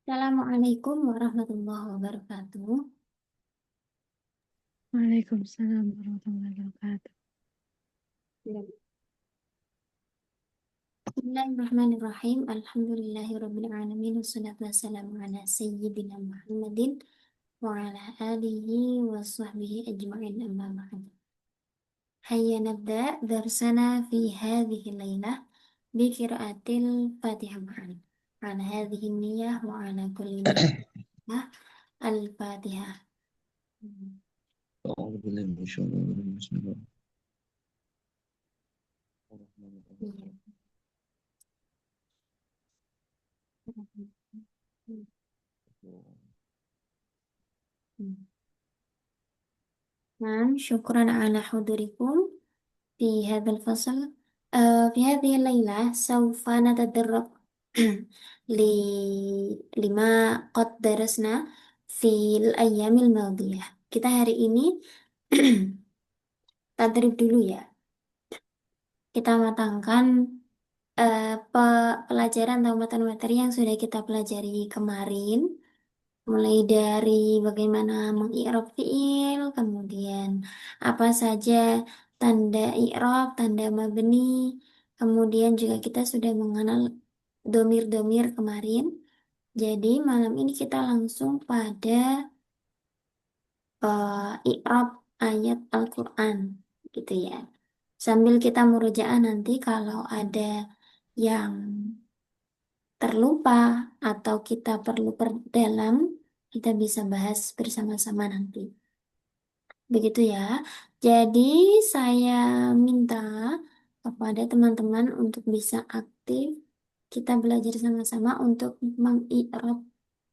Assalamualaikum warahmatullahi wabarakatuh. Waalaikumsalam warahmatullahi wabarakatuh. Bismillahirrahmanirrahim. Alhamdulillahirabbil alamin. Wassalatu wassalamu ala sayyidina Muhammadin wa ala alihi wa sahbihi ajma'in amma ba'd. Hayya nabda darsana fi hadhihi lailah bi qiraatil Fatihah ma'an. Ala hadhihi niyyah wa ala kulli niyyah al-Fatihah. أعوذ بالله من الشيطان الرجيم بسم الله الرحمن الرحيم Iya. Nah, syukran ala hudurikum في هذا الفصل. في هذه الليلة سوف نتدرب لما قد درسنا في الأيام الماضية. Kita hari ini tadrib dulu ya. Kita matangkan pelajaran atau materi yang sudah kita pelajari kemarin. Mulai dari bagaimana mengi'rab fiil, kemudian apa saja tanda i'rab, tanda mabni, kemudian juga kita sudah mengenal domir-domir kemarin. Jadi malam ini kita langsung pada i'rab ayat Al-Quran, gitu ya. Sambil kita murojaah nanti kalau ada yang terlupa atau kita perlu perdalam, kita bisa bahas bersama-sama nanti. Begitu ya. Jadi saya minta kepada teman-teman untuk bisa aktif. Kita belajar sama-sama untuk mengi'rab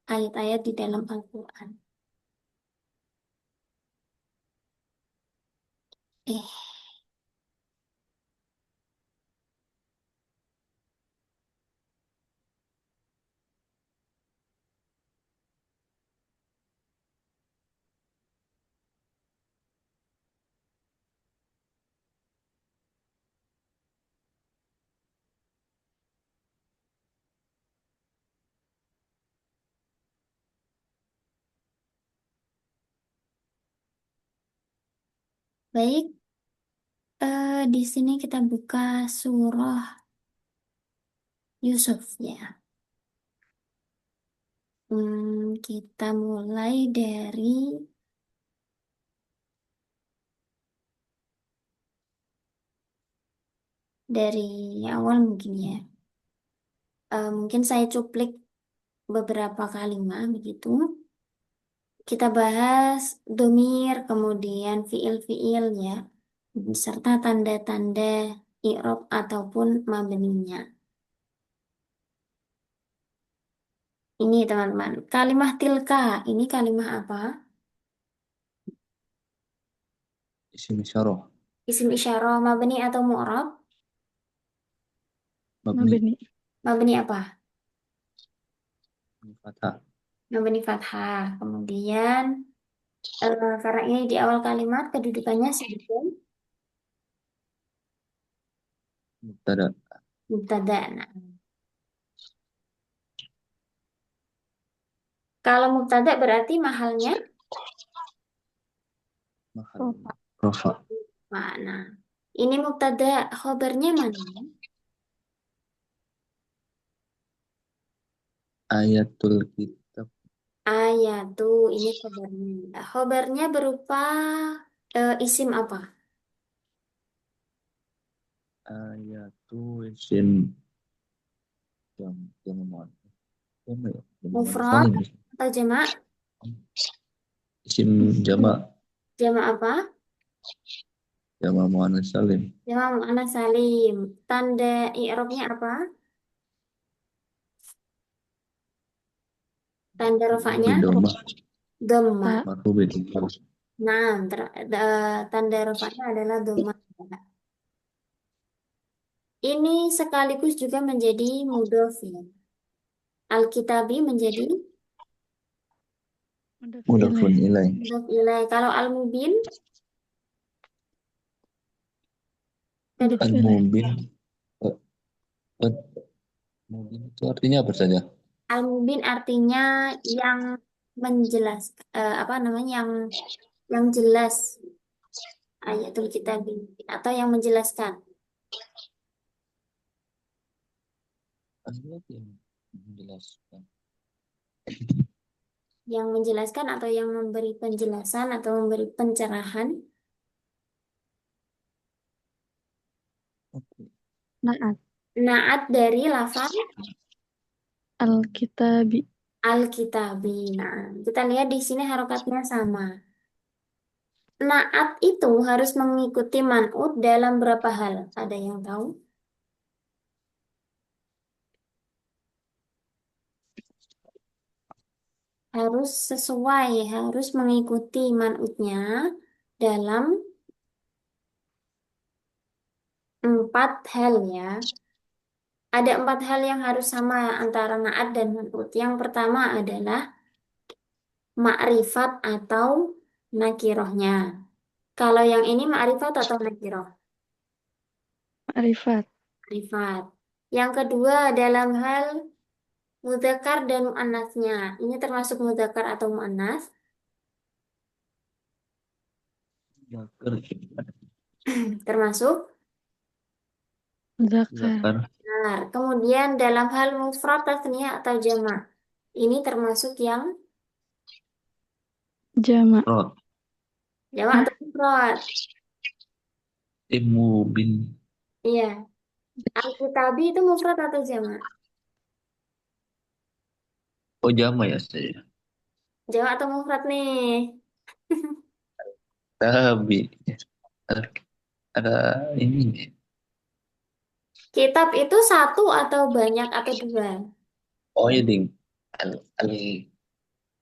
ayat-ayat di dalam Al-Quran. Eh, baik, di sini kita buka surah Yusuf ya. Kita mulai dari awal mungkin ya. Mungkin saya cuplik beberapa kalimat begitu. Kita bahas domir, kemudian fiil-fiil ya, serta tanda-tanda i'rab ataupun mabninya. Ini teman-teman, kalimah tilka, ini kalimah apa? isim isyarah Isim isyarah mabni atau mu'rab? mabni Mabni. Mabni apa? fathah Mabni fathah. Kemudian, karena ini di awal kalimat, kedudukannya sebutkan mubtada mubtada. Nah, kalau mubtada berarti mahalnya mahal Rofa. rafa mana? Ini mubtada khobarnya mana? ayatul kitab Ayatu, ini khobarnya. Khobarnya berupa isim apa? ayatu isim jam muannas jam muannas Mufrad salim atau jamak? isim jama Jamak apa? jama muannas salim Jamak muannas salim. Tanda i'rabnya apa? Tanda rofaknya? bidomah Dhamma. Ta. marhubin Nah, tanda rofaknya adalah dhamma. Ini sekaligus juga menjadi mudhof ya. Al-Kitabi menjadi Mudhof mudafun ilaih. ilai mudhof ilaih. Kalau Al-Mubin, Mudhof al ilaih. mubin eh, eh, mubin itu artinya apa saja Al-mubin artinya yang menjelas, apa namanya, yang jelas, ayatul kitab atau yang menjelaskan. Ayat yang menjelaskan. Yang menjelaskan atau yang memberi penjelasan atau memberi pencerahan. Oke. Naat. Naat dari lafaz Alkitabi. al-kitabi. Nah, kita lihat di sini harokatnya sama. Naat itu harus mengikuti man'ut dalam berapa hal? Ada yang tahu? Harus sesuai, harus mengikuti man'utnya dalam 4 hal ya. Ada 4 hal yang harus sama antara naat dan man'ut. Yang pertama adalah ma'rifat atau nakirohnya. Kalau yang ini ma'rifat atau nakiroh? Ma'rifat. Ma'rifat. Yang kedua dalam hal mudzakkar dan muannasnya. Ini termasuk mudzakkar atau muannas? Zakar. Termasuk. Zakar. Zakar. Benar. Kemudian dalam hal mufrad, tasniyah atau jamak. Ini termasuk yang Jama'. Rot. jamak Hah? atau mufrad. Mubin. Iya. Al-kitabi itu mufrad atau jamak? Oh, jama ya saya. Jamak atau mufrad nih? Tapi ada, ada ini. Kitab itu satu atau banyak atau dua? Oh ya ding.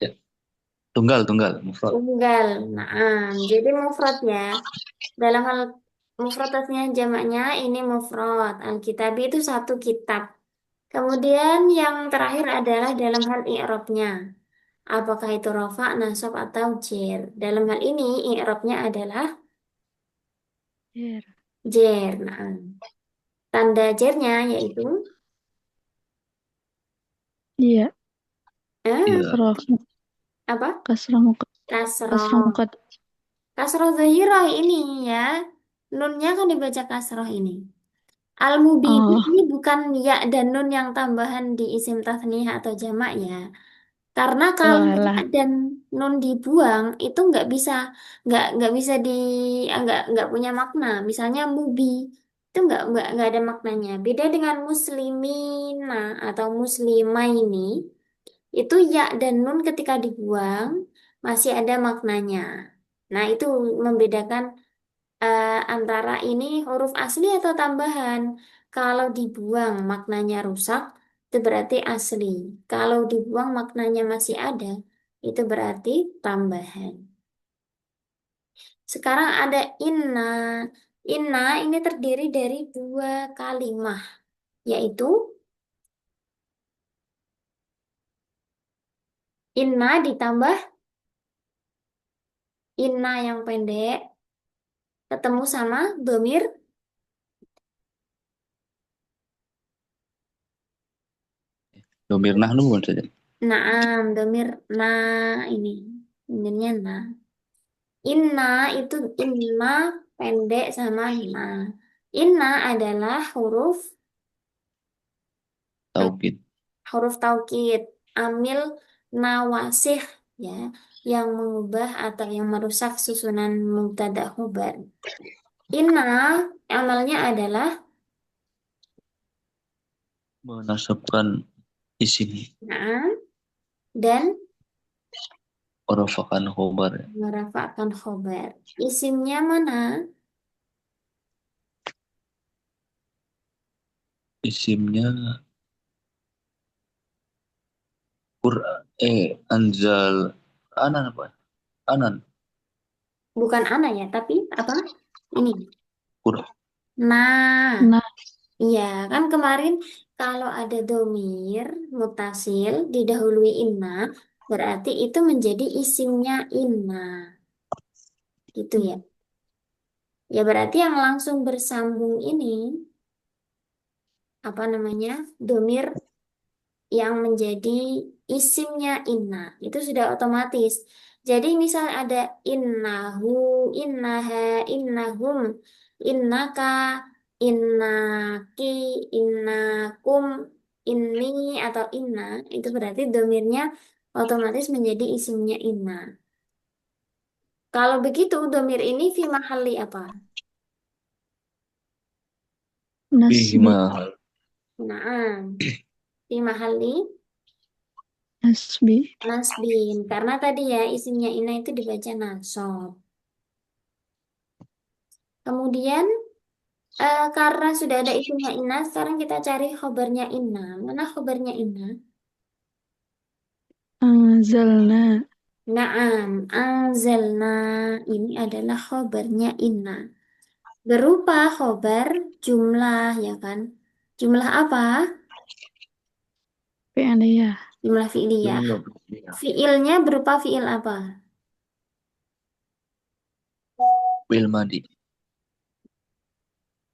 Ya. Tunggal mufrad. Tunggal. Nah, jadi mufrad ya. Dalam hal mufrad tasnya jamaknya ini mufrad. Al-kitabi itu satu kitab. Kemudian yang terakhir adalah dalam hal i'rabnya. Apakah itu rafa, nasab atau jer? Dalam hal ini i'rabnya adalah Jer. jer. Nah, tanda jernya yaitu Iya. Iya. eh, Kasroh. apa? Kasroh muka. Kasroh Kasroh. muka. Kasroh zahirah ini ya. Nunnya kan dibaca kasroh ini. Al-mubin Oh. ini bukan ya dan nun yang tambahan di isim tasniyah atau jamak ya. Karena Oh kalau ya alah. dan nun dibuang itu nggak bisa nggak punya makna. Misalnya mubi itu nggak ada maknanya. Beda dengan muslimina atau muslimaini itu ya dan nun ketika dibuang masih ada maknanya. Nah itu membedakan antara ini huruf asli atau tambahan. Kalau dibuang maknanya rusak, itu berarti asli. Kalau dibuang maknanya masih ada, itu berarti tambahan. Sekarang ada inna. Inna ini terdiri dari 2 kalimah, yaitu inna ditambah inna yang pendek, ketemu sama domir. Domir nahnu bukan saja. Naam, domir na ini. Domirnya na. Inna itu inna pendek sama na. Inna adalah huruf Taukid. huruf taukid, amil nawasih ya, yang mengubah atau yang merusak susunan mubtada khobar. Inna amalnya adalah Menasabkan isim. na dan Orafakan khobar. merafakkan khobar. Isimnya mana? Isimnya Quran. Anzal. Anan apa? Anan. Bukan ana ya, tapi apa? Ini. Quran. Nah. Nah. Iya, kan kemarin kalau ada domir mutasil didahului inna, berarti itu menjadi isimnya inna, gitu ya. Ya berarti yang langsung bersambung ini apa namanya? Domir yang menjadi isimnya inna. Itu sudah otomatis. Jadi misal ada innahu, innaha, innahum, innaka, innaki, innakum, inni atau inna. Itu berarti domirnya otomatis menjadi isimnya inna. Kalau begitu, domir ini fi mahalli apa? Nasbi. Bima. Nah, fi mahalli Nasbi. nasbin. Karena tadi ya isimnya inna itu dibaca nasab. Kemudian karena sudah ada isimnya inna, sekarang kita cari khobarnya inna. Mana khobarnya inna? Anzalna. Naam, anzalna. Ini adalah khobarnya inna. Berupa khobar jumlah, ya kan? Jumlah apa? Fi'liyah. Jumlah fi'liyah. Jumlah ya. Fi'ilnya berupa fi'il apa? Fil madi.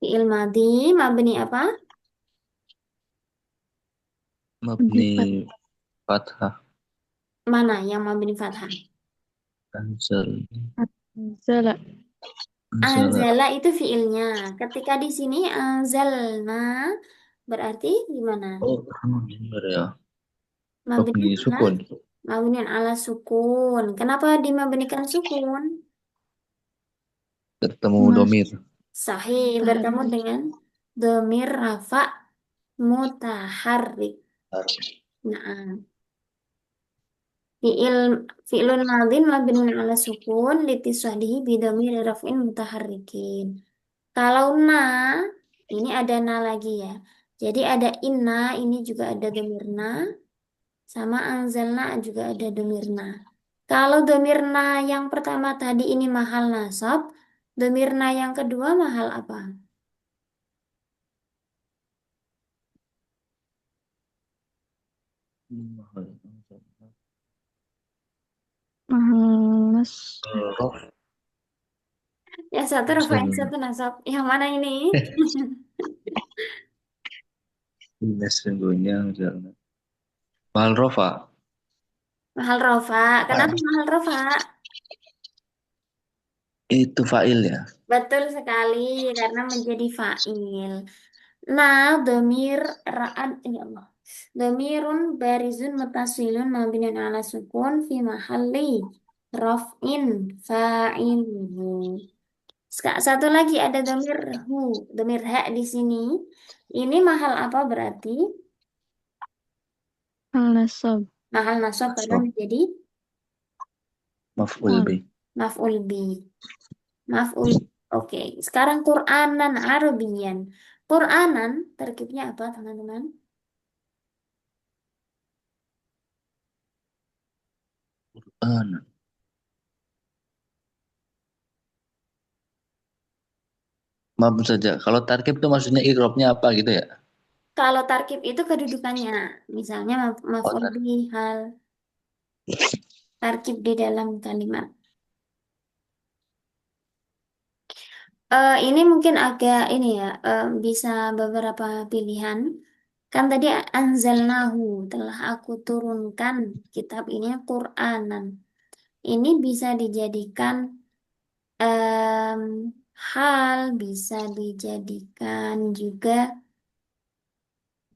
Fi'il madhi, mabni apa? Mabni Sifat. fathah. Mana yang mabni fathah? Anzal. Anzala. Anzala. Anzala itu fi'ilnya. Ketika di sini anzalna berarti gimana? Oh, benar ya. Mabni Mabni ala sukun. mabni ala sukun. Kenapa dimabnikan sukun? Ketemu Mas domir. Sahih bertemu Taharrik. dengan domir rafa mutaharrik. Nah, fi'il fi'lun madin mabniun ala sukun litisadihi bidomir raf'in mutaharrikin. Kalau na, ini ada na lagi ya. Jadi ada inna, ini juga ada domir na, sama anzalna juga ada domir na. Kalau domir na yang pertama tadi ini mahal nasab, domir na yang kedua mahal apa? Mahal nas. Rof. Yang satu rafa, yang Anzal. satu nasab. Yang mana ini? Ini sesungguhnya Anzal. Mahal rofa. Mahal rofa. Kenapa mahal rofa? Itu fa'il ya. Betul sekali, karena menjadi fa'il. Nah, domir ra'ad, ya Allah. Domirun barizun mutasilun mabniun ala sukun fi mahalli raf'in fa'iluhu. Satu lagi ada domir hu, domir ha di sini. Ini mahal apa berarti? Al nasab. Mahal nasab karena Nasab. menjadi Maf'ul bi. maf'ul bi. Maf'ul. Oke, sekarang Qur'anan Arabian. Qur'anan terkibnya apa, teman-teman? An. Maaf saja. Kalau tarkib itu maksudnya ikrobnya apa gitu ya? Kalau tarkib itu kedudukannya, misalnya Oh, maf'ul tarkib. bi hal tarkib di dalam kalimat. Ini mungkin agak ini ya, bisa beberapa pilihan. Kan tadi anzalnahu, telah aku turunkan kitab ini Qur'anan. Ini bisa dijadikan em, hal, bisa dijadikan juga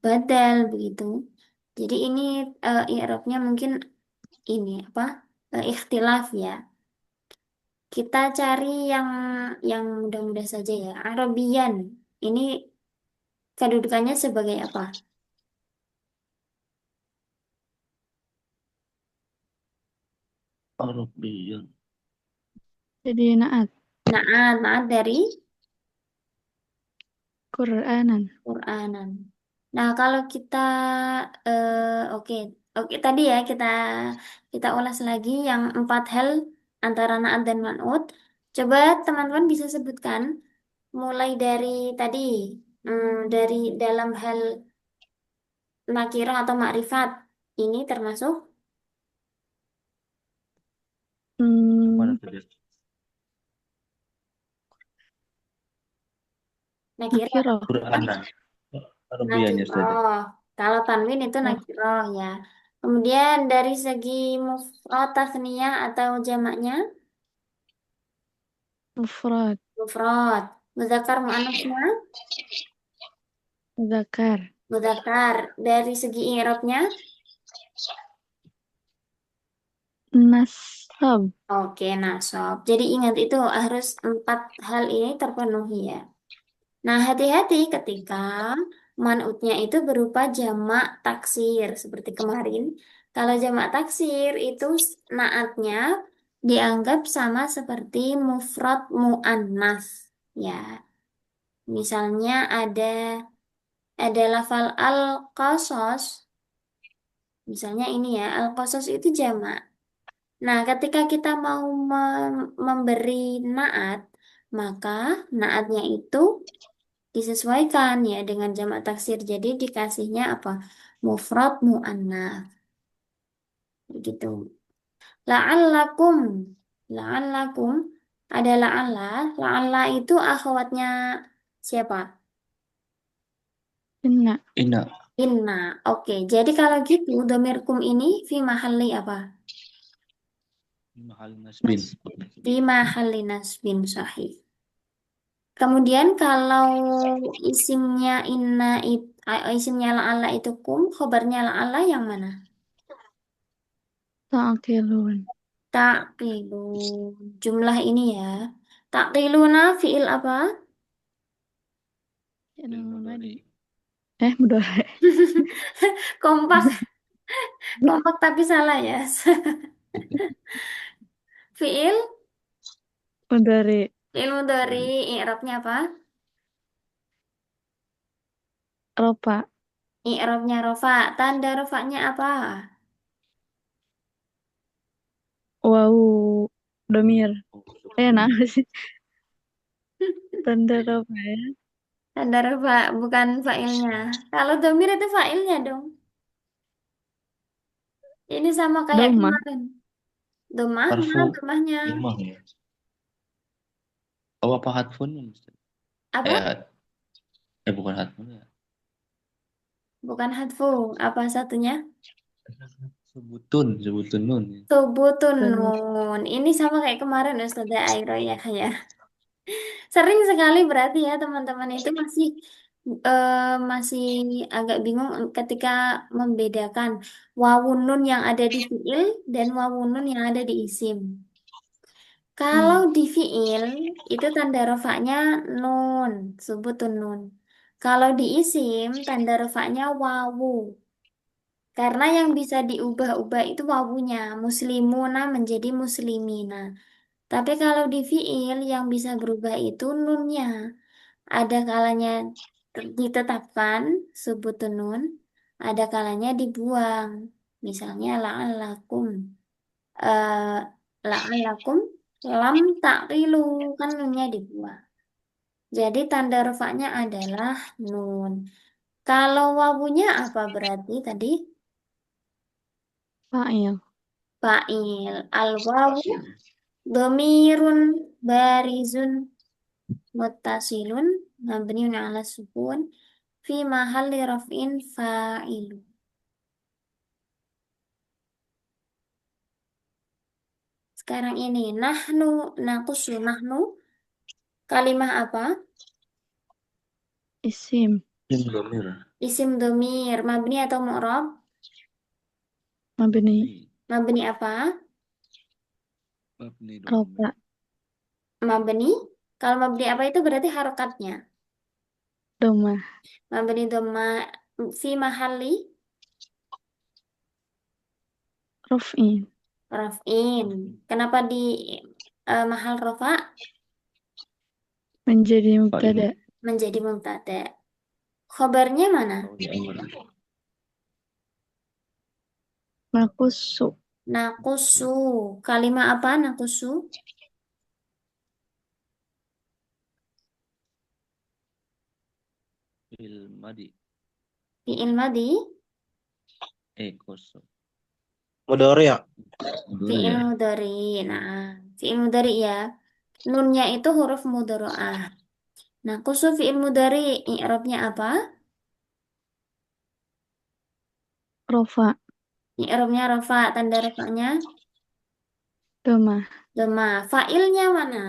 badal begitu. Jadi ini i'rabnya mungkin ini apa? Ikhtilaf ya. Kita cari yang mudah-mudah saja ya. Arabian. Ini kedudukannya sebagai apa? Arabian. Jadi naat. Naat dari Qur'anan. Quranan. Nah, kalau kita oke, oke tadi ya kita kita ulas lagi yang empat hal antara naat dan man'ut. Coba teman-teman bisa sebutkan mulai dari tadi dari dalam hal nakirah atau makrifat ini termasuk Mana Hmm, tadi? nakirah. nakirah. Qur'anan. Arabiannya saja. Nakirah. Kalau tanwin itu Oh, nakiroh ya. Kemudian dari segi mufrad, tasniyah atau jamaknya, mufrad, mufrad. Muzakkar muannasnya, zakar, muzakkar. Dari segi i'rabnya, nasab, oke, nasab. Jadi ingat itu harus empat hal ini terpenuhi ya. Nah, hati-hati ketika manutnya itu berupa jamak taksir seperti kemarin. Kalau jamak taksir itu naatnya dianggap sama seperti mufrad muannas ya. Misalnya ada lafal al-qasas, misalnya ini ya, al-qasas itu jamak. Nah, ketika kita mau memberi naat, maka naatnya itu disesuaikan ya dengan jamak taksir. Jadi dikasihnya apa? Mufrad muannats begitu. La'allakum. La'allakum ada la'alla. La'alla itu akhwatnya siapa? inna, Ina. Inna. Oke, jadi kalau gitu domirkum ini fi mahalli apa? Mahal nasbin. nas, Fi mahalli nasbin sahih. Kemudian kalau isimnya inna isimnya la'alla itu kum, khobarnya la'alla yang mana? ta'qilun, Taqilun. Jumlah ini ya. Taqiluna fiil apa? Ilmu ilmu madi, dari. mudore, Kompak. Kompak tapi salah ya. Fiil. mudore, Ilmu dari Dari. i'rabnya apa? ropa, I'rabnya rofa. Tanda rofanya apa? wau, domir, Oh, nah sih, tanda ropa ya, Tanda rofa bukan fa'ilnya. Kalau domir itu fa'ilnya dong. Ini sama kayak doma, kemarin. Domah, mana harfu domahnya? imah ya. Oh, apa hatfun? Apa? Bukan hatfun ya. Bukan hadfu. Apa satunya? Sebutun nun. Ya. Subutun dan nun. Ini sama kayak kemarin Ustazah Airo ya kayak. Sering sekali berarti ya teman-teman itu masih agak bingung ketika membedakan wawun nun yang ada di fiil dan wawun nun yang ada di isim. Kalau di fiil itu tanda rofaknya nun, subutun nun. Kalau di isim tanda rofaknya wawu. Karena yang bisa diubah-ubah itu wawunya, muslimuna menjadi muslimina. Tapi kalau di fiil yang bisa berubah itu nunnya. Ada kalanya ditetapkan sebutun nun, ada kalanya dibuang. Misalnya la'allakum. Eh, la'allakum lam takrilu kan nunnya dibuang. Jadi tanda rofaknya adalah nun. Kalau wawunya apa berarti tadi? fa'il, Fa'il. Al-wawu domirun barizun muttasilun mabniun ala sukun fi mahalli raf'in fa'ilu. Sekarang ini nahnu nakusu nahnu kalimah apa? isim, Ini domir. Isim domir mabni atau mu'rab? mabni, Mabni. Mabni apa? Mabni domir. ropa, Mabni. Kalau mabni apa itu berarti harokatnya. doma, Mabni dhamma fi mahalli rof'in, raf'in. Kenapa di mahal rofa menjadi Fa'il. mubtada, menjadi mubtada? Khobarnya mana? Oh, di amr. makusu, Nakusu. Kalimah apa nakusu? Madi. Fi'il madi. Kosong. Mudori ya? Dulu Fi'il ya. mudhari. Nah, fi'il mudhari ya. Nunnya itu huruf mudhari'ah. Nakusu fi'il mudhari. I'rabnya apa? Rofa. I'rabnya rafa, tanda rafanya Domah. doma. Fa'ilnya mana?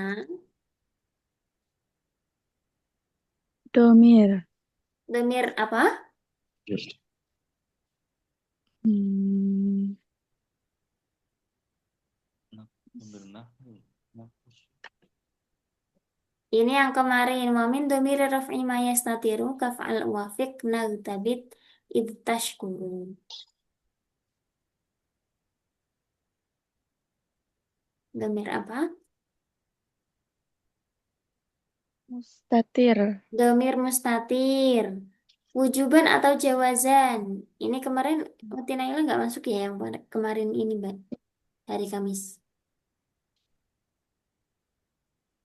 Domir. Domir apa? Hmm, Ini yang kemarin. Wa min domir raf'i ma yastatiru kaf'al wafiq nagtabit idtashkuru. Domir apa? Mustatir. Domir mustatir. Wujuban atau jawazan. Ini kemarin Tinaila nggak masuk ya yang kemarin ini, Mbak. Hari Kamis.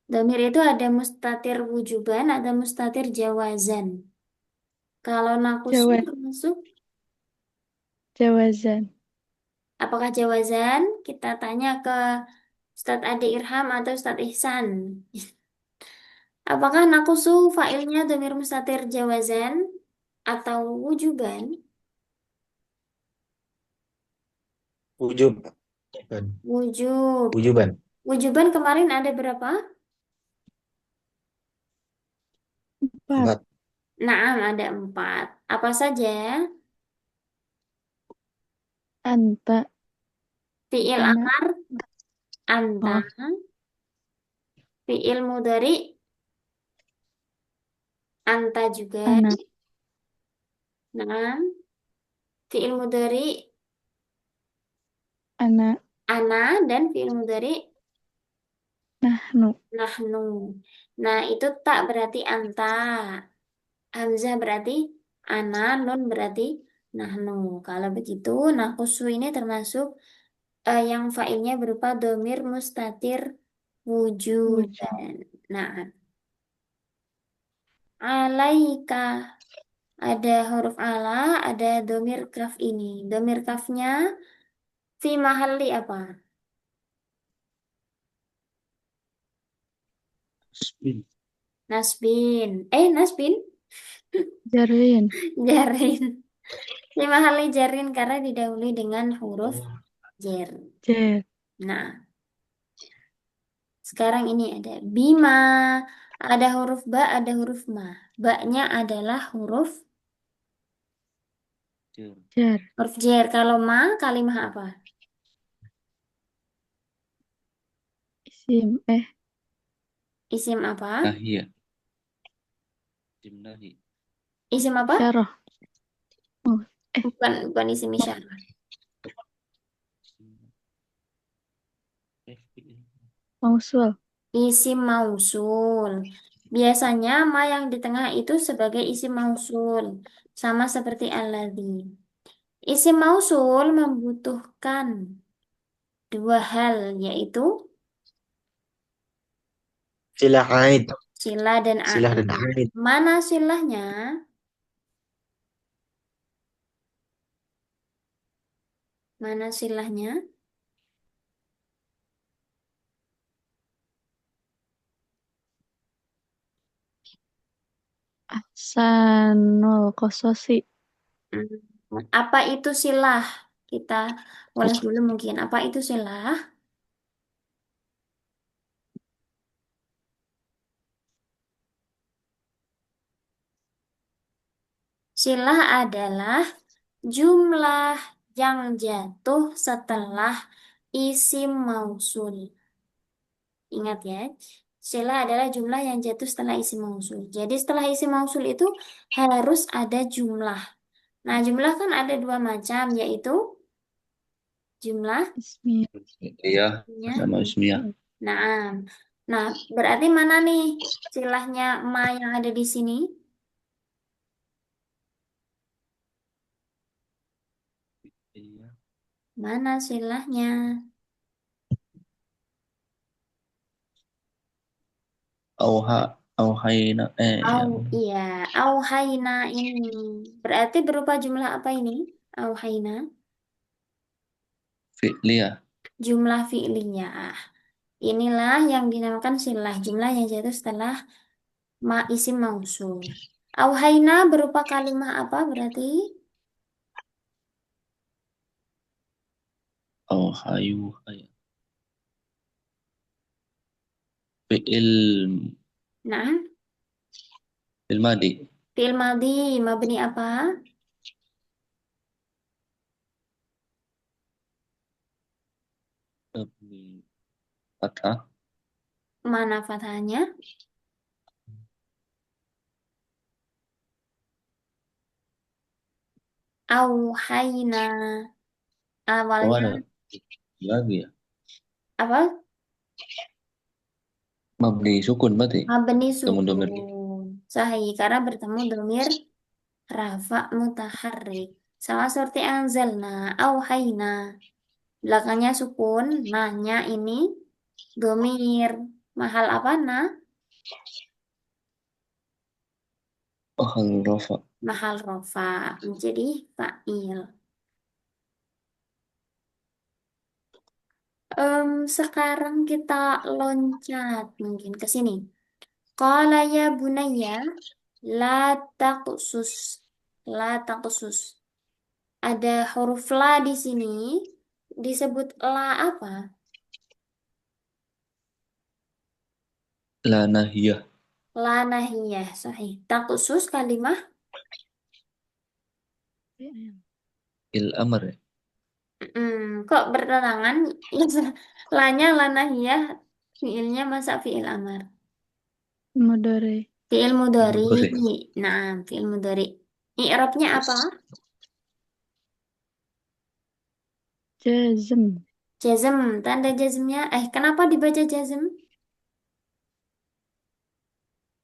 Domir itu ada mustatir wujuban, ada mustatir jawazan. Kalau nakusu Jawa. termasuk, Jawazan. apakah jawazan? Kita tanya ke Ustadz Adi Irham atau Ustadz Ihsan. Apakah nakusu failnya domir mustatir jawazan atau wujuban? Wujub. Bukan. Wujub. Wujuban. Wujuban kemarin ada berapa? 4. Empat. Naam, ada 4. Apa saja? Anta. Fi'il Anak. amar, anta. Oh. Fi'il mudhari, anta juga. Anak. Naam. Fi'il mudhari, Anak. ana. Dan fi'il mudhari, Nahnu. nahnu. Nah, itu tak berarti anta. Hamzah berarti ana, nun berarti nahnu. Kalau begitu, nakusu ini termasuk yang failnya berupa domir mustatir Wujud. wujudan. Nah, alaika ada huruf ala, ada domir kaf ini. Domir kafnya fi mahalli apa? Nasbin. Nasbin? Jarin. Jarin. Fi mahalli jarin karena didahului dengan huruf jar. Jer. Nah, sekarang ini ada bima, ada huruf ba, ada huruf ma. Ba-nya adalah Jar. huruf jar. Kalau ma, kalimah apa? Isim. Isim apa? Nahi ya. Nahi. Isim apa? Syarah. Oh. Bukan isim isyarah. Mausul. Isim mausul. Biasanya ma yang di tengah itu sebagai isim mausul. Sama seperti alladzi. Isim mausul membutuhkan 2 hal, yaitu Silah aid. sila dan Silah dan aid. aid. Mana silahnya? Mana silahnya? Ahsanul Qasosi. Apa itu silah? Kita ulas dulu mungkin. Apa itu silah? Silah adalah jumlah yang jatuh setelah isim mausul. Ingat ya, silah adalah jumlah yang jatuh setelah isim mausul. Jadi setelah isim mausul itu harus ada jumlah. Nah, jumlah kan ada 2 macam, yaitu jumlah Ismi. Iya, nya. sama Ismiyah. Nah, nah, berarti mana nih silahnya ma yang ada di sini? Iya. Mana silahnya? Auha, auhayna, ya. Iya, auhayna ini. Berarti berupa jumlah apa ini? Auhayna. Fi'liyah. Jumlah fi'liyah. Inilah yang dinamakan silah. Jumlah yang jatuh setelah isim mausul. Auhayna berupa kalimah apa berarti? Oh, hayu, hayu. Fi'il, Nah, fi'il madi. fi'il madhi, mabni apa? Mabni fathah. Mana fathahnya? Auhayna. Oh, Awalnya ada lagi ya. apa? Mabni sukun berarti. Mabni Temun domir. sukun. Sahih, karena bertemu domir rafa mutaharrik. Sama seperti anzalna, auhayna. Belakangnya sukun, nahnya ini domir. Mahal apa nah? Oh, hal-rafa. Mahal rofa. Menjadi fa'il. Sekarang kita loncat mungkin ke sini. Qala ya bunayya la taqsus. La taqsus. Ada huruf la di sini. Disebut la apa? La nahiyah. La nahiyah. Sahih. Taqsus kalimah. Il amr ya. Kok bertentangan? Lanya la nahiyah. Fiilnya masa fiil amar. Mudore. Fiil mudhari. Boleh. Nah, fiil mudhari. I'rabnya apa? Jazm. Jazm. Tanda jazmnya. Kenapa dibaca jazm?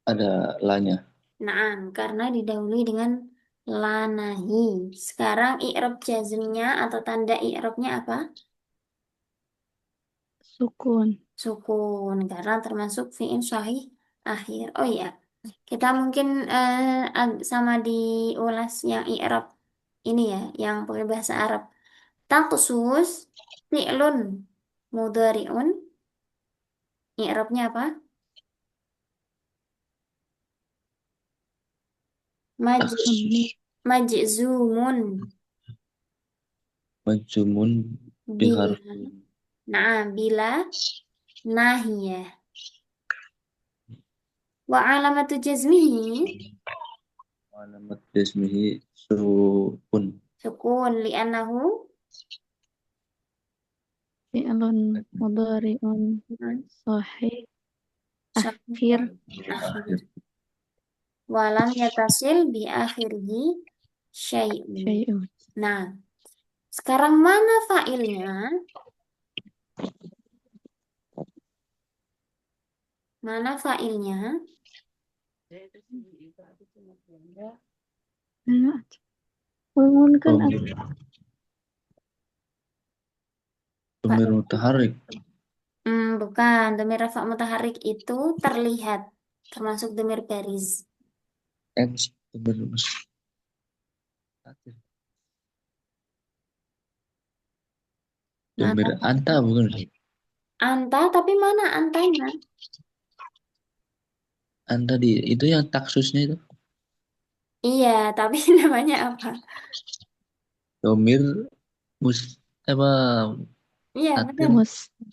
Ada lanya. Nah, karena didahului dengan la nahi. Sekarang i'rab jazmnya atau tanda i'rabnya apa? Sukun. Sukun. Karena termasuk fiil sahih akhir. Oh iya. Kita mungkin sama diulas yang i'rab ini ya, yang pakai bahasa Arab. Taqsus fi'lun mudhari'un. I'rabnya apa? Maj Mabni. majzumun Majzumun bila. biharfin. Nah, bila nahiyah. Wa alamatu jazmihi Alamat jazmihi sukun. sukun li'annahu Fi'lun mudhari'un sahih akhir akhir. Walam yatasil bi akhirhi syai'un. syai'un. Nah, sekarang mana fa'ilnya? Mana fa'ilnya? Enak. Bangun kan Domir. Domir mutaharik. Bukan, domir rafa mutaharik itu terlihat, termasuk domir baris. Domir mustatir. Domir Nah, anta bukan. anta, tapi mana antanya? Anta di itu yang taksusnya itu. Iya, tapi namanya apa? Domir mus apa Iya, benar. atir.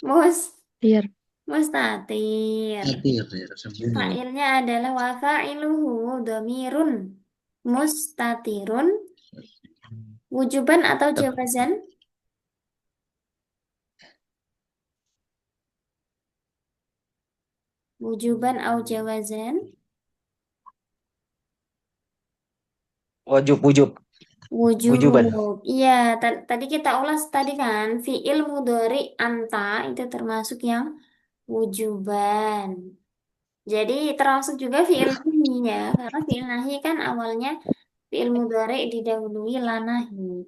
Mustir. Mustatir. Atir ya sebenarnya. Fa'ilnya adalah wa fa'iluhu domirun mustatirun wujuban atau jawazan? Wujuban atau jawazan? Wajib, wujub. Wujuban. Wujub. Iya, tadi kita ulas tadi kan fi'il mudhari anta itu termasuk yang wujuban. Jadi termasuk juga fi'il nahi ya, karena fi'il nahi kan awalnya fi'il mudhari didahului la nahi.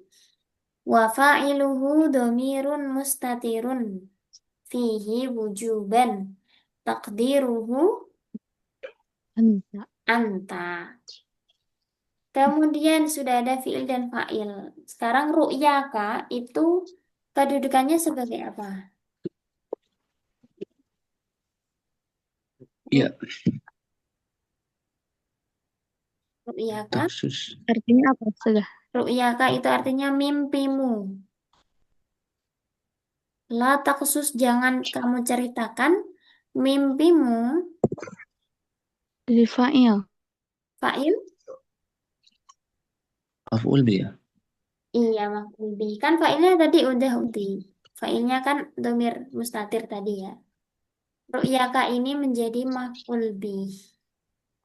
Wa fa'iluhu dhamirun mustatirun fihi wujuban. Takdiruhu Anta. anta. Kemudian sudah ada fi'il dan fa'il. Sekarang ru'yaka itu kedudukannya sebagai apa? Iya, Ru'yaka. taksus. Artinya apa? Sudah. Ru'yaka itu artinya mimpimu. La taksus, jangan kamu ceritakan mimpimu. Jadi fa'il. Fa'il? Maf'ul bi ya. Iya, maf'ul bih. Kan fa'ilnya tadi udah uti. Fa'ilnya kan domir mustatir tadi ya. Ru'yaka ini menjadi maf'ul bih.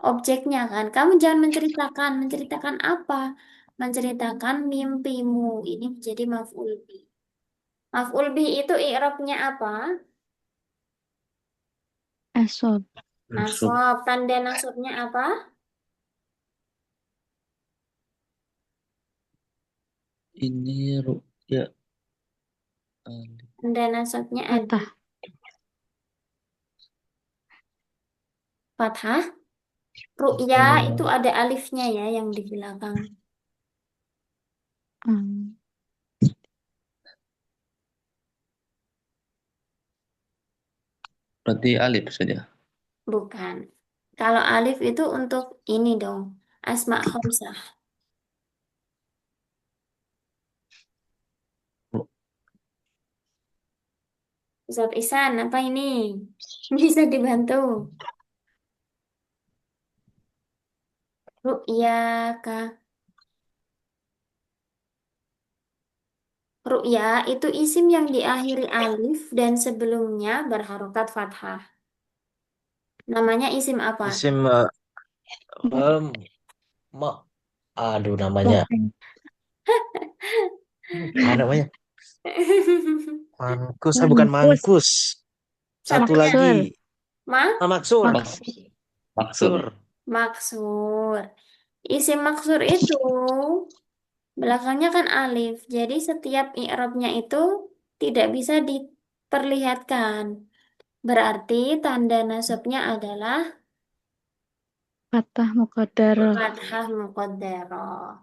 Objeknya kan, kamu jangan menceritakan. Menceritakan apa? Menceritakan mimpimu. Ini menjadi maf'ul bih. Maf'ul bih itu i'rabnya apa? Asob. Mansub. Nasab. Tanda nasabnya apa? Ini ru'ya. Tanda nasabnya ada Fatah. fathah. Ru'ya itu ada alifnya ya yang di belakang. Hmm. Berarti alif saja. Bukan. Kalau alif itu untuk ini dong. Asma khamsah. Ustaz Ihsan, apa ini? Bisa dibantu. Ru'yaka. Ru'ya itu isim yang diakhiri alif dan sebelumnya berharokat fathah. Namanya isim apa? Isim em, ma aduh namanya. Muf'il. Namanya Mankus, bukan Mankus. Mangkus. Satu Satunya. Maksur. lagi. Ma? Maksur. Maks. Maksud. Maksur. Maksur. Isim maksur itu belakangnya kan alif. Jadi setiap i'rabnya itu tidak bisa diperlihatkan. Berarti tanda nasabnya adalah Fatah muqaddarah. fathah muqaddarah.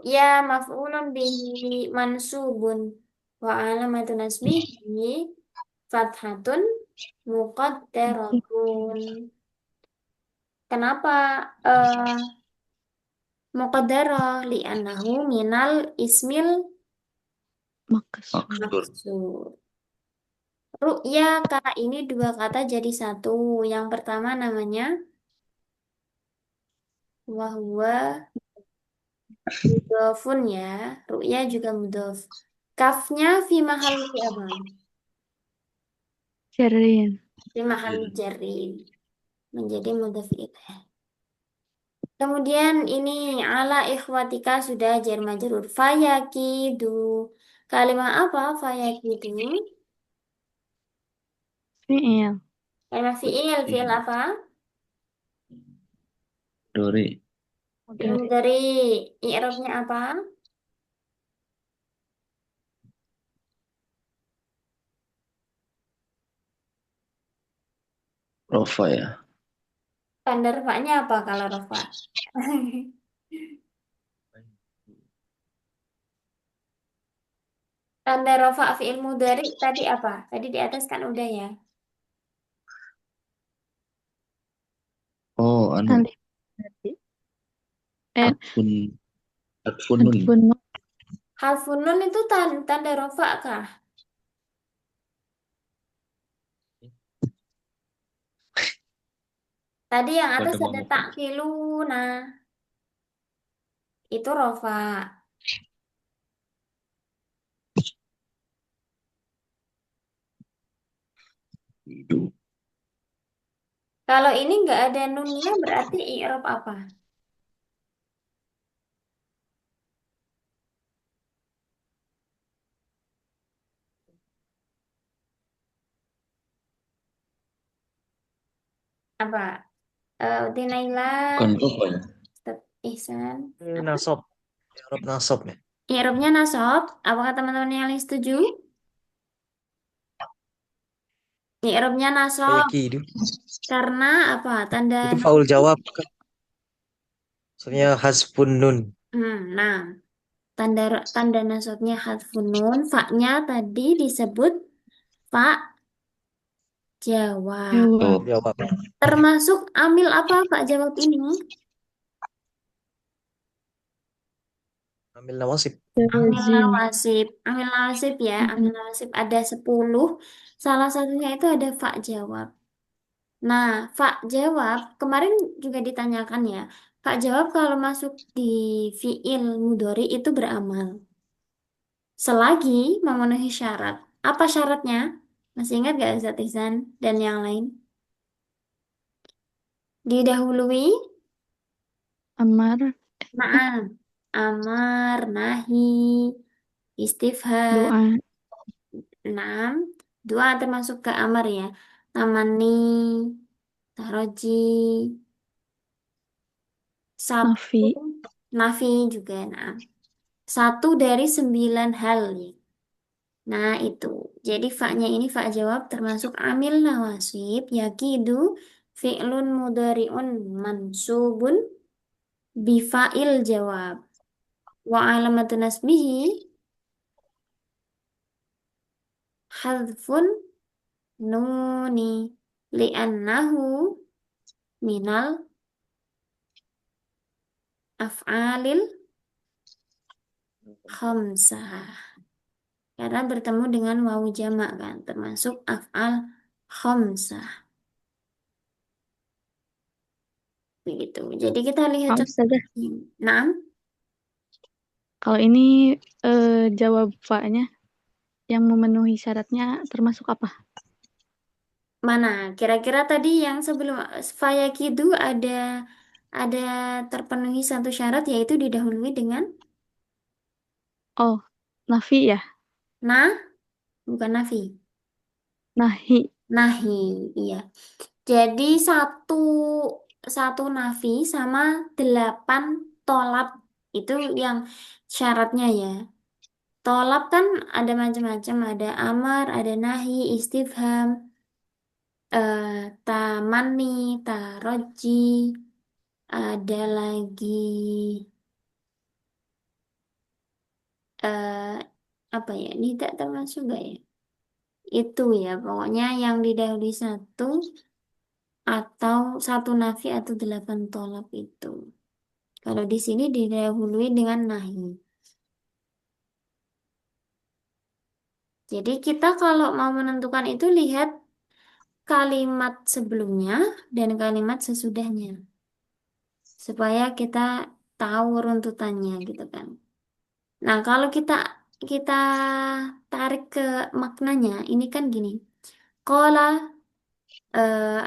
Ya maf'ulun bihi mansubun wa alamatu nasbihi fathatun muqaddaratun. Kenapa muqaddarah? Li'annahu minal ismil Maksur. Maksud. maksur. Ru'ya kata ini dua kata jadi satu. Yang pertama namanya wahwa mudhofun ya. Ru'ya juga mudhof. Kafnya fi mahal apa? Jarin. Fi mahal jarin. Menjadi mudhof ilaih. Kemudian ini ala ikhwatika sudah jar majrur. Fayakidu. Kalimat apa fayakidu? Fi'il. Kalimat fi'il. Fi'il apa? Dori. Fi'il Mudhari. mudhari. I'rabnya apa? Rofa ya. Tanda rafanya apa kalau rafa? Tanda rafa fi'il mudhari tadi apa? Tadi di atas kan udah ya. Oh, anu. Alif. Berarti. Atfun. Atfunun. Adfun. Harfun nun itu tanda rafa kah? Tadi yang atas Pada ada mau takkiluna. Itu rafa. hidup. Kalau ini nggak ada nunnya berarti i'rab apa? Apa? Tinaila, Bukan rofa ya. Ustaz Ihsan. Nasab. Arab nasab ya. I'rabnya nasab. Apakah teman-teman yang lain setuju? I'rabnya nasab. Fayakidu. Karena apa? Tanda Itu faul jawab kan. Maksudnya hasbun nun. nah, tanda tanda nasabnya hadfun nun, fa-nya tadi disebut fa jawab. Jawab. Oh, Jawab. Termasuk amil apa Pak jawab ini? Ambil nawasib. Amil Lazim. nawasib. Amil nawasib ya. Amil nawasib ada 10. Salah satunya itu ada fa jawab. Nah, fa jawab kemarin juga ditanyakan ya. Fa jawab kalau masuk di fiil mudhari itu beramal. Selagi memenuhi syarat. Apa syaratnya? Masih ingat gak Ustaz Ihsan dan yang lain? Didahului Amar. ma'am. Amar, nahi, istifham. Doa. Naam. Dua termasuk ke amar ya. Tamani, taroji, satu, Nafi. nafi juga. Nah, satu dari 9 hal ya. Nah, itu. Jadi fa-nya ini fa jawab termasuk amil nawasib yakidu fi'lun mudhari'un mansubun bifa'il jawab. Wa alamatu nasbihi hadfun nuni li'annahu minal af'alil khamsah. Karena bertemu dengan wawu jamak kan, termasuk af'al khamsah. Begitu. Jadi kita lihat Pak Ustazah, contohnya. Nah, kalau ini jawab fa-nya yang memenuhi syaratnya termasuk apa? mana? Kira-kira tadi yang sebelum fayakidu ada terpenuhi satu syarat yaitu didahului dengan Oh, nafi ya? nah, bukan nafi. Nahi. Nahi, iya. Jadi satu satu nafi sama 8 tolab itu yang syaratnya ya. Tolab kan ada macam-macam, ada amar, ada nahi, istifham, tamani, taroji, ada lagi eh apa ya? Ini tak termasuk gak ya? Itu ya, pokoknya yang didahului satu atau satu nafi atau 8 tolab itu. Kalau di sini didahului dengan nahi. Jadi kita kalau mau menentukan itu lihat kalimat sebelumnya dan kalimat sesudahnya. Supaya kita tahu runtutannya gitu kan. Nah, kalau kita tarik ke maknanya, ini kan gini. Qala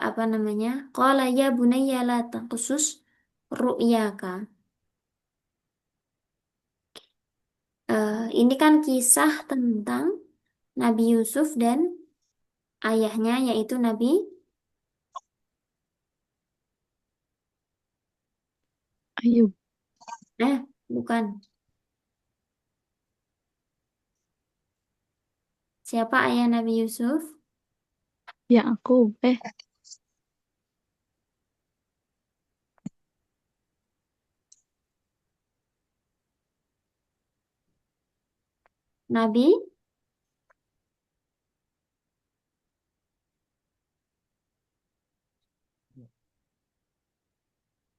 apa namanya? Qala ya bunayya la taqsus ru'yaka. Ini kan kisah tentang Nabi Yusuf dan ayahnya yaitu Nabi Ayub. bukan. Siapa ayah Nabi Yusuf? Yakub. Nabi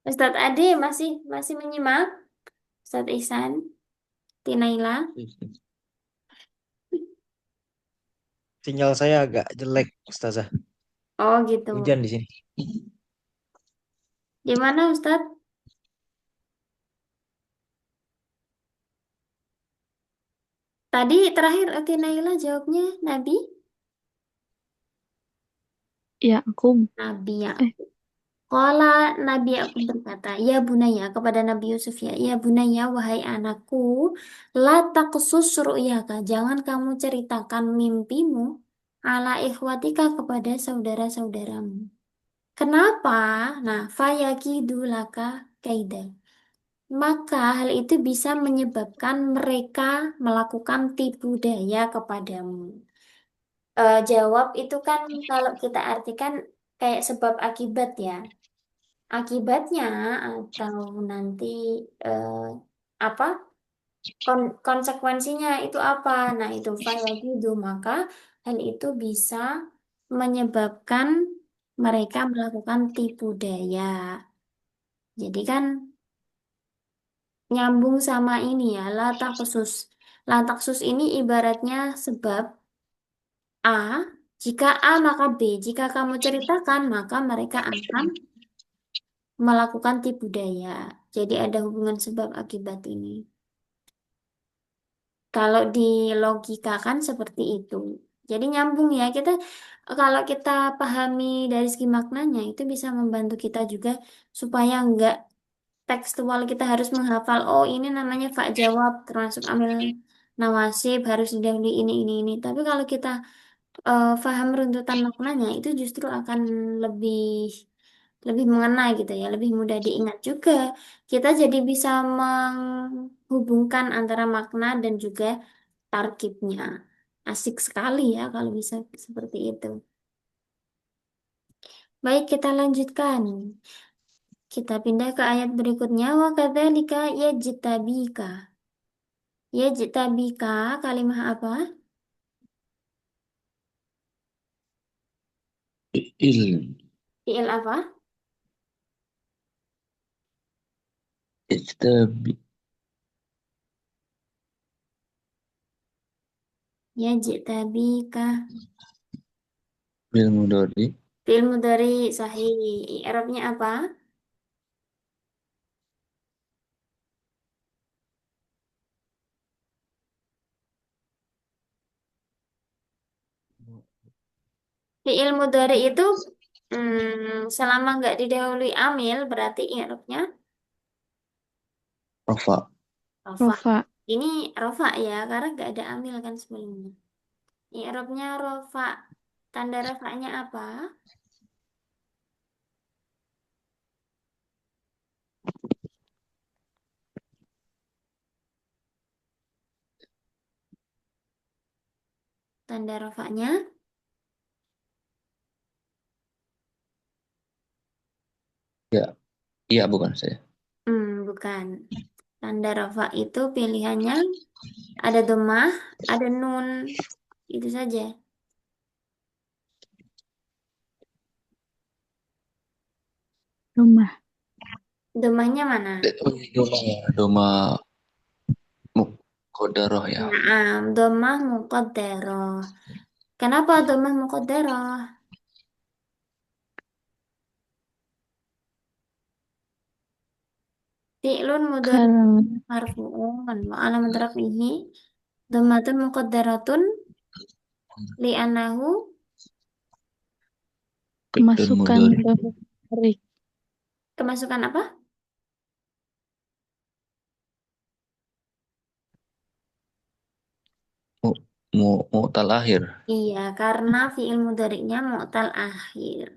Ustadz Ade masih masih menyimak? Ustadz Ihsan, Tinaila. Sinyal saya agak jelek, Ustazah. Oh gitu. Hujan di sini. Gimana Ustadz? Tadi terakhir Tinaila jawabnya Nabi? Yakub. Nabi ya. Kala Nabi aku berkata, ya bunaya kepada Nabi Yusuf ya, ya bunaya wahai anakku, la taqsus ru'yaka, jangan kamu ceritakan mimpimu ala ikhwatika kepada saudara-saudaramu. Kenapa? Nah, fayakidu laka kaida. Maka hal itu bisa menyebabkan mereka melakukan tipu daya kepadamu. Jawab itu kan kalau kita artikan kayak sebab akibat ya. Akibatnya atau nanti eh, apa konsekuensinya itu apa? Nah, itu fayakidu maka hal itu bisa menyebabkan mereka melakukan tipu daya. Jadi kan nyambung sama ini ya, latak khusus. Latak khusus ini ibaratnya sebab A, jika A maka B. Jika kamu ceritakan, maka mereka akan melakukan tipu daya. Jadi ada hubungan sebab akibat ini. Kalau dilogikakan seperti itu. Jadi nyambung ya. Kalau kita pahami dari segi maknanya itu bisa membantu kita juga supaya enggak tekstual kita harus menghafal. Oh ini namanya fa jawab termasuk amil nawasib harus didahului ini. Tapi kalau kita paham runtutan maknanya itu justru akan lebih lebih mengena gitu ya, lebih mudah diingat juga. Kita jadi bisa menghubungkan antara makna dan juga tarkibnya. Asik sekali ya kalau bisa seperti itu. Baik, kita lanjutkan. Kita pindah ke ayat berikutnya. Wa kadzalika yajtabika. Yajtabika kalimah apa? Fi'il. Fi'il apa? Ijtabi. Yajtabika. Bil mudhari. Fi'il mudhari sahih. I'rabnya apa? Fi'il mudhari itu selama nggak didahului amil berarti i'rabnya Rafa. rofa. Rofa. Ini rofa ya karena nggak ada amil kan sebelumnya. I'rabnya rofa. Tanda rofanya apa? Tanda rofanya Ya, iya bukan saya. bukan. Tanda rofa itu pilihannya ada domah, ada nun, itu saja. Rumah. Domahnya mana? Oh, ini doma ya. Doma muqaddarah ya. Nah, domah muqaddarah. Kenapa domah muqaddarah? Fi'lun mudhari Karena marfu'un wa alamat rafihi dhammatun muqaddaratun li'annahu Fi'il kemasukan mudhari. dari kemasukan apa? Mu, mu'tal akhir. Iya, karena fi'il mudhari'nya mu'tal akhir.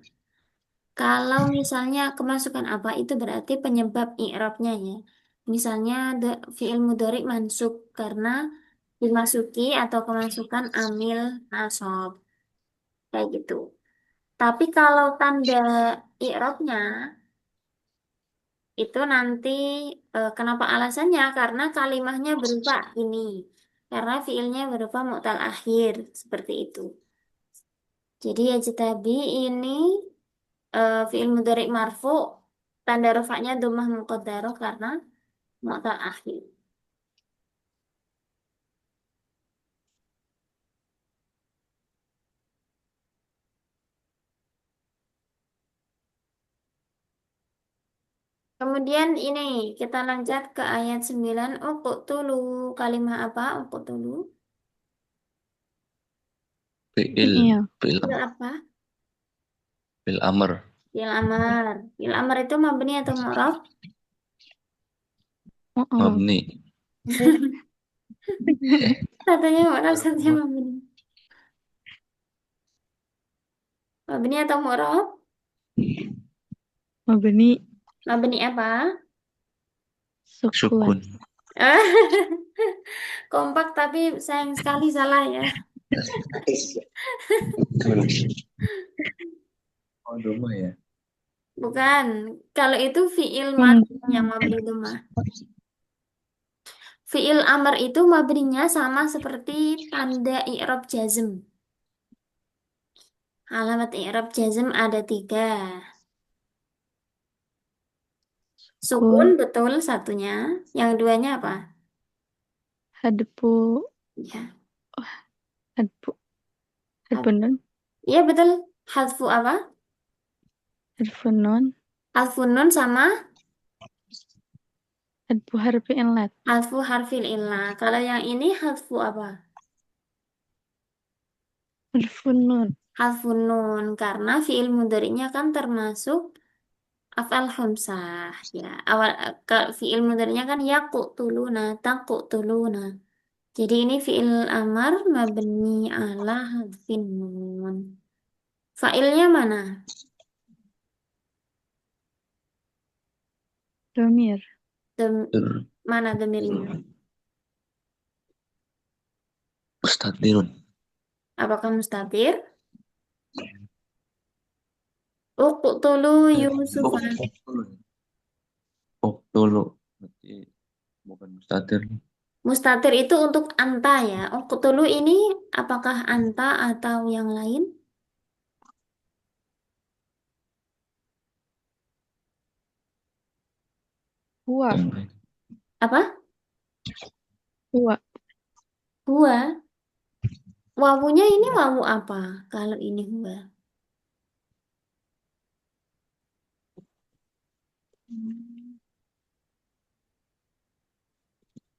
Kalau misalnya kemasukan apa itu berarti penyebab i'rabnya ya. Misalnya fi'il mudhari' mansub karena dimasuki atau kemasukan amil nasab kayak gitu. Tapi kalau tanda i'rabnya itu nanti kenapa alasannya? Karena kalimahnya berupa ini. Karena fiilnya berupa mu'tal akhir seperti itu. Jadi ya jitabi ini fiil mudhari' marfu tanda rafa'nya dhammah muqaddarah karena mu'tal akhir. Kemudian ini kita lanjut ke ayat 9. Uqtulu kalimah apa? Uqtulu. Fi'il. iya. Fi'il Fiil apa? Fi'il amr. Fiil amar. Fiil amar itu mabni atau mu'rab? Oh. Mabni. Eh, Satunya mu'rab, satunya mabni. Mabni atau mu'rab? Mabni Mabni apa? sukun. sukun. Kompak tapi sayang sekali salah ya. Oh, doma ya. Bukan. Kalau itu fiil Hmm. madi yang mabni itu mah. Fiil amr itu mabninya sama seperti tanda i'rab jazm. Alamat i'rab jazm ada 3. Sukun Kul. betul satunya. Yang duanya apa? Hadpu. Ya. Hadpu. Hap- Hadpu nun. Iya betul. Hadfu apa? Hadfu nun. Hadfu nun sama Hadfu harfi inlet. hadfu harfil illah. Kalau yang ini hadfu apa? Hadfu nun. Hadfu nun. Karena fiil mudhari'nya kan termasuk afal khamsah. Ya, awal fiil mudhari'nya kan yaqtuluna, taqtuluna. Jadi ini fiil amar mabni ala hadfin nun. Failnya mana? Domir. Dem- Dur. Mana demirnya? Mustatirun. Apakah mustatir? Uqtulu Yusufa. Oh, dulu. Berarti bukan mustatir. Mustatir itu untuk anta ya. Uqtulu ini apakah anta atau yang lain? Huwa. Yang lain. Apa? Huwa. Huwa. Wawunya ini wawu apa? Kalau ini huwa.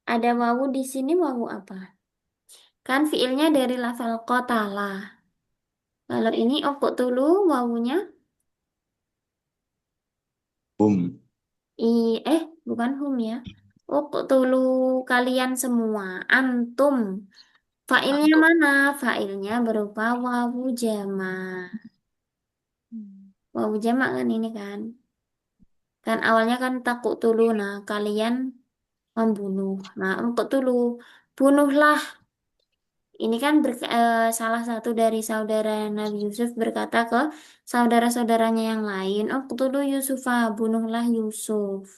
Ada wawu di sini wawu apa? Kan fiilnya dari lafal qatala. Kalau ini uqtulu wawunya Hum. i bukan hum ya. Uqtulu kalian semua. Antum. Failnya mana? Failnya berupa wawu jama. Wawu jama kan ini kan. Kan awalnya kan taqtuluna, kalian membunuh. Nah, uqtulu, bunuhlah. Ini kan salah satu dari saudara Nabi Yusuf berkata ke saudara-saudaranya yang lain, uqtulu Yusufa, bunuhlah Yusuf.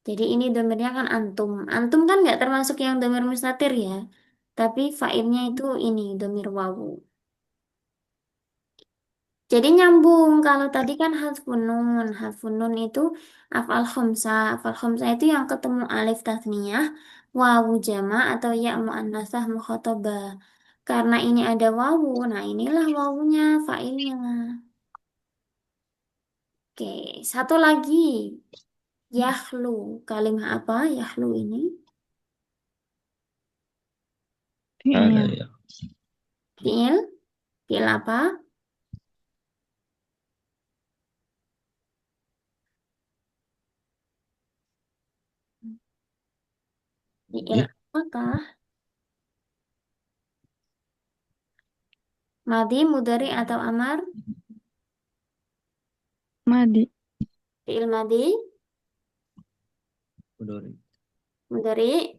Jadi ini domirnya kan antum. Antum kan nggak termasuk yang domir mustatir ya. Tapi failnya itu ini domir wawu. Jadi nyambung kalau tadi kan harfun nun. Harfun nun itu afal khamsah. Afal khamsah itu yang ketemu alif tasniyah, wawu jama atau ya muannasah mukhatabah. Karena ini ada wawu, nah inilah wawunya, failnya. Oke, satu lagi. Yahlu. Kalimah apa yahlu ini? Ada Fi'il. ya. Fiil. Fiil apa? Fiil Ini apakah? Madi, mudari atau amar? Madi. Fiil madi, Udori. mudari.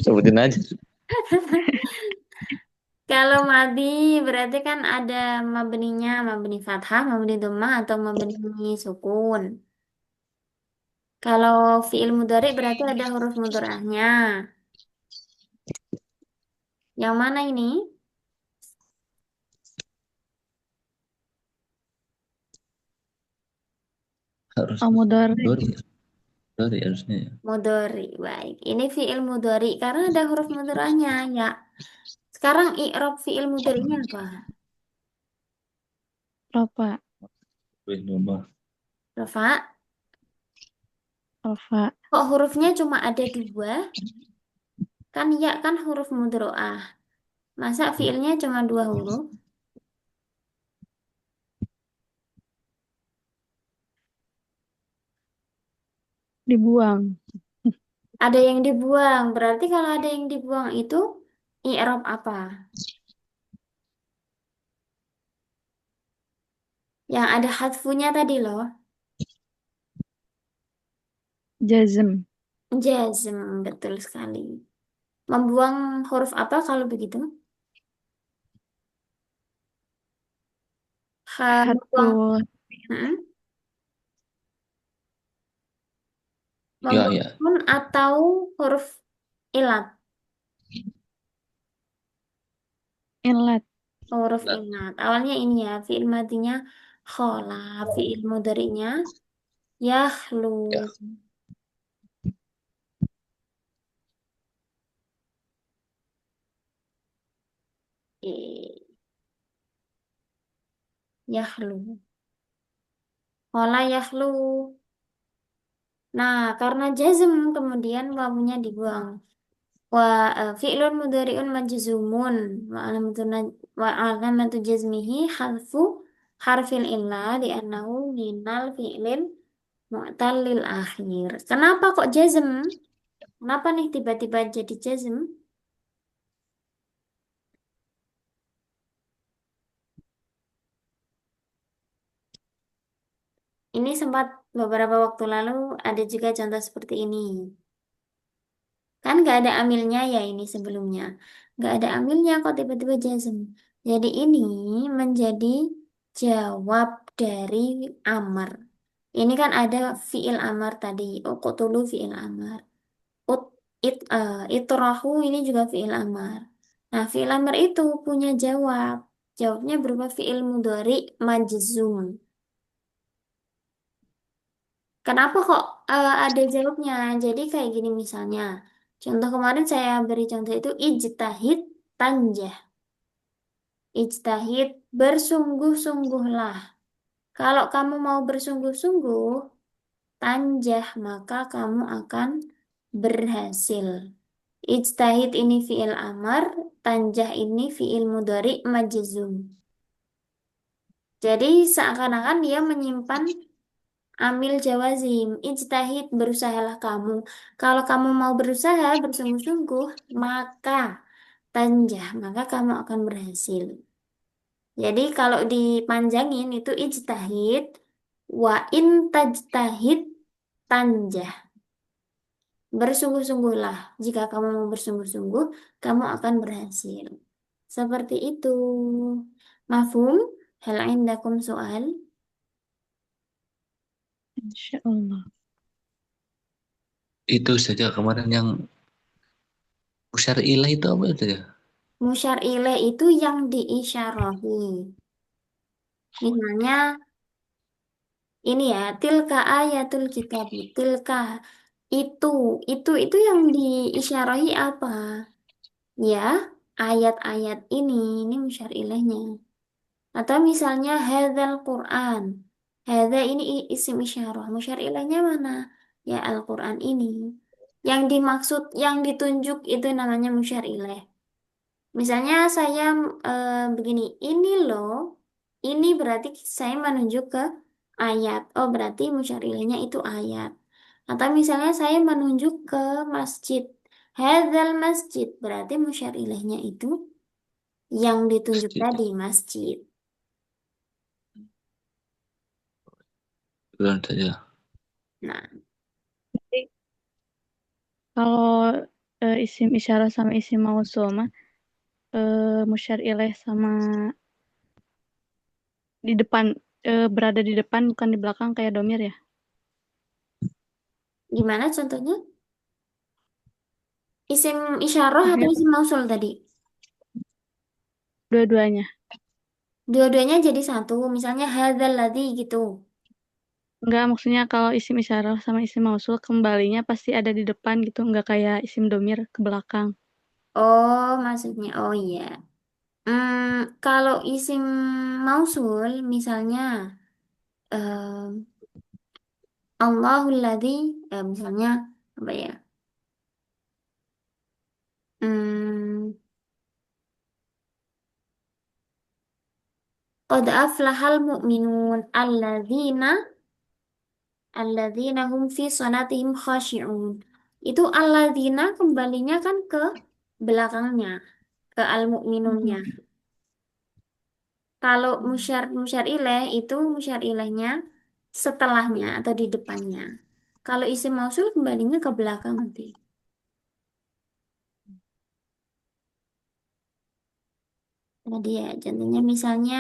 Sebutin aja. Kalau madi berarti kan ada mabninya, mabni fathah, mabni dhammah atau mabni sukun. Kalau fiil mudhari berarti ada huruf mudharanya. Yang mana ini? Harus Amudari. Dori ya. Dori harusnya ya. Mudhari. Baik. Ini fiil mudhari karena ada huruf mudharanya ya. Sekarang i'rab fiil mudhari'nya apa? Rafa. Wih, nomor. Rafa. Rafa. Kok hurufnya cuma ada dua? Kan ya kan huruf mudhari'ah. Masa fiilnya cuma dua huruf? Dibuang. Ada yang dibuang. Berarti kalau ada yang dibuang itu i'rab apa? Yang ada hadfunya tadi loh. Jazm. Jazm, betul sekali. Membuang huruf apa kalau begitu? Hatfu. Membuang, mm, Ya, membuang ya. nun atau huruf ilat. Inlet. Huruf Nah, ilat. Awalnya ini ya, fi'il madinya Khola fi'il mudhari'nya yakhlu. Ya. Eh, Yakhlu. Khola yakhlu. Nah, karena jazm kemudian wawunya dibuang. Fi'lun mudhari'un majzumun wa alamatu wa alamatu jazmihi hadfu harfil illa li'annahu minal fi'lil mu'tallil akhir. Kenapa kok jazm? Kenapa nih tiba-tiba jadi jazm? Ini sempat beberapa waktu lalu ada juga contoh seperti ini. Kan nggak ada amilnya ya ini sebelumnya. Nggak ada amilnya kok tiba-tiba jazm. Jadi ini menjadi jawab dari amar. Ini kan ada fiil amar tadi. Uqtulu fiil amar. Ut, itrahu ini juga fiil amar. Nah, fiil amar itu punya jawab. Jawabnya berupa fiil mudhari majzum. Kenapa kok ada jawabnya? Jadi kayak gini misalnya. Contoh kemarin saya beri contoh itu ijtahid tanjah. Ijtahid bersungguh-sungguhlah. Kalau kamu mau bersungguh-sungguh, tanjah maka kamu akan berhasil. Ijtahid ini fiil amar, tanjah ini fiil mudhari majzum. Jadi seakan-akan dia menyimpan amil jawazim, ijtahid, berusahalah kamu. Kalau kamu mau berusaha bersungguh-sungguh, maka tanjah, maka kamu akan berhasil. Jadi kalau dipanjangin itu ijtahid, wa in tajtahid tanjah. Bersungguh-sungguhlah. Jika kamu mau bersungguh-sungguh, kamu akan berhasil. Seperti itu. Mafhum? Hal indakum soal? Insya Allah. Itu saja kemarin yang Usyar ilah itu apa itu ya? Musyar ilaih itu yang diisyarahi. Misalnya ini ya, tilka ayatul kitab. Tilka itu, itu yang diisyarahi apa? Ya, ayat-ayat ini musyar ilaihnya. Atau misalnya hadzal Quran. Hadza ini isim isyarah. Musyar ilaihnya mana? Ya Al-Quran ini. Yang dimaksud, yang ditunjuk itu namanya musyar ilaih. Misalnya saya begini, ini loh, ini berarti saya menunjuk ke ayat. Oh, berarti musyar ilaihnya itu ayat. Atau misalnya saya menunjuk ke masjid. Hadzal masjid, berarti musyar ilaihnya itu yang ditunjuk Masjid. tadi, masjid. Bukan saja. Nah, Jadi, kalau isim isyarah sama isim mausul mah musyar ilaih sama di depan berada di depan bukan di belakang kayak domir ya. gimana contohnya? Isim isyarah atau Maksudnya isim mausul tadi? dua-duanya. Dua-duanya jadi satu, misalnya hadzal ladzi gitu. Enggak, maksudnya kalau isim isyarah sama isim mausul kembalinya pasti ada di depan gitu, enggak kayak isim domir ke belakang. Oh, maksudnya, oh iya. Kalau isim mausul, misalnya em, Allahul ladzi, misalnya apa ya? Hmm, Qad aflahal mu'minun alladzina hum fi salatihim khashi'un. Itu alladzina kembalinya kan ke belakangnya, ke al-mu'minunnya. Mhm. Kalau musyar musyar ilaih itu musyar ilaihnya setelahnya atau di depannya. Kalau isim mausul kembalinya ke belakang nanti. Tadi ya, contohnya misalnya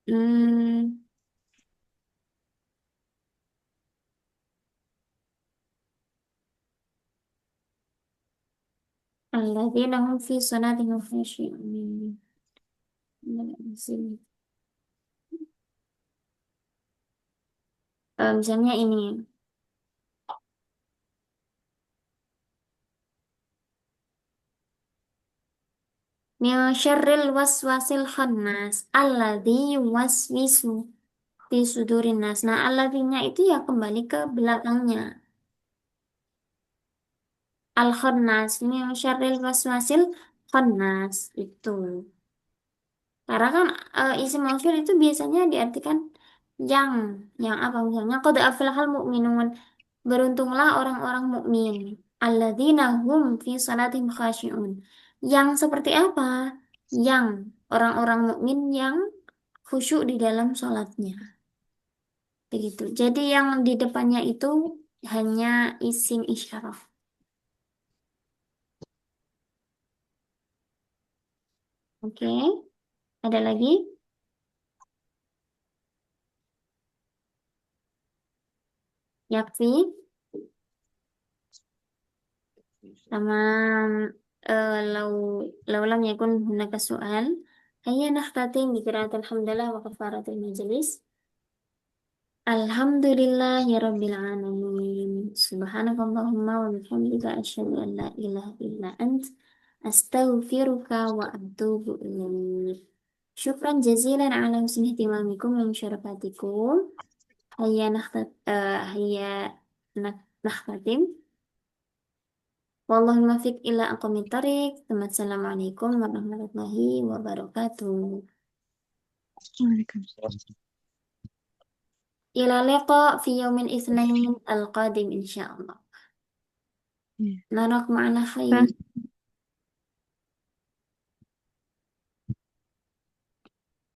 hmm, alladzina hum fi salatihim khashi'un. Mana di sini? Misalnya ini. Min syarril waswasil khannas alladzi yuwaswisu fi sudurin nas. Nah, alladzinya itu ya kembali ke belakangnya. Al khannas min syarril waswasil khannas itu. Karena kan isim mausul itu biasanya diartikan yang yang apa misalnya qad aflahal mu'minun. Beruntunglah orang-orang mukmin. Alladzina hum fi salatihim khashi'un. Yang seperti apa? Yang orang-orang mukmin yang khusyuk di dalam sholatnya. Begitu. Jadi yang di depannya itu hanya isim isyarah. Oke. Ada lagi? Yakfi. Sama lau lam yakun hunaka soal. Hayya nakhtatim bi qiraatil hamdalah wa kafaratil majlis. Alhamdulillahirabbil alamin. Subhanakallahumma wa bihamdika asyhadu an la ilaha illa ant astaghfiruka wa atubu ilaik. Syukran jazilan ala husni ihtimamikum wa musyarakatikum. Hayya nakhtatim. Wallahul muwaffiq ila aqwamit thariq. Assalamualaikum warahmatullahi wabarakatuh. Waalaikumsalam. Ila liqa fi yaumin itsnain al-qadim insyaallah. Iya. Narak ma'ana khair.